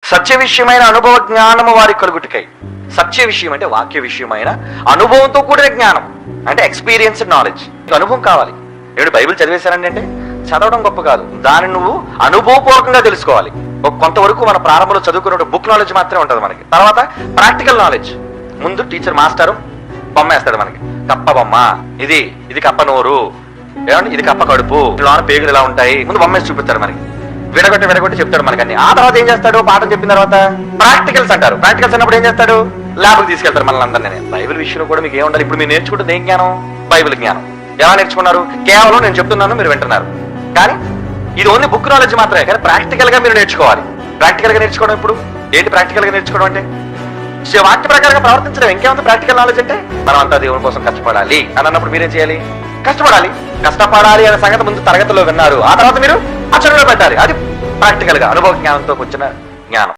సత్య విషయమైన అనుభవ జ్ఞానము వారి కలుగుటకై. సత్య విషయం అంటే వాక్య విషయమైన అనుభవంతో కూడిన జ్ఞానం, అంటే ఎక్స్పీరియన్స్డ్ నాలెడ్జ్. అనుభవం కావాలి. ఏమిటి బైబిల్ చదివేశారండి అంటే చదవడం గొప్ప కాదు, దాన్ని నువ్వు అనుభవపూర్వకంగా తెలుసుకోవాలి. కొంతవరకు మన ప్రారంభంలో చదువుకున్న బుక్ నాలెడ్జ్ మాత్రమే ఉంటుంది మనకి. తర్వాత ప్రాక్టికల్ నాలెడ్జ్. ముందు టీచర్ మాస్టరు బొమ్మ వేస్తాడు మనకి, కప్ప బొమ్మ, ఇది కప్ప నోరు, ఏమంటే ఇది కప్ప కడుపు, లోన పేగులు ఇలా ఉంటాయి, ముందు బొమ్మ వేసి చూపిస్తాడు మనకి. విడగొట్టి చెప్తాడు మనకి అన్ని. ఆ తర్వాత ఏం చేస్తాడు, పాఠం చెప్పిన తర్వాత ప్రాక్టికల్స్ అంటారు. ప్రాక్టికల్స్ అన్నప్పుడు ఏం చేస్తాడు, ల్యాబ్కి తీసుకెళ్తారు మనల్ని అందరినీ. బైబిల్ విషయంలో కూడా మీకు ఏముండాలి, ఇప్పుడు మీరు నేర్చుకుంటుంది ఏం జ్ఞానం, బైబిల్ జ్ఞానం. ఎలా నేర్చుకున్నారు, కేవలం నేను చెప్తున్నాను మీరు వింటున్నారు, కానీ ఇది ఓన్లీ బుక్ నాలెడ్జ్ మాత్రమే. కానీ ప్రాక్టికల్ గా మీరు నేర్చుకోవాలి. ప్రాక్టికల్ గా నేర్చుకోవడం ఇప్పుడు ఏంటి, ప్రాక్టికల్ గా నేర్చుకోవడం అంటే వాక్య ప్రకారంగా ప్రవర్తించడం. ఇంకేముంది ప్రాక్టికల్ నాలెడ్జ్ అంటే, మనం అంతా దేవుని కోసం కష్టపడాలి అని అన్నప్పుడు మీరేం చేయాలి, కష్టపడాలి అనే సంగతి ముందు తరగతిలో విన్నారు. ఆ తర్వాత మీరు ఆచరణలో పెట్టాలి. అది ప్రాక్టికల్ గా అనుభవ జ్ఞానంతో వచ్చిన జ్ఞానం.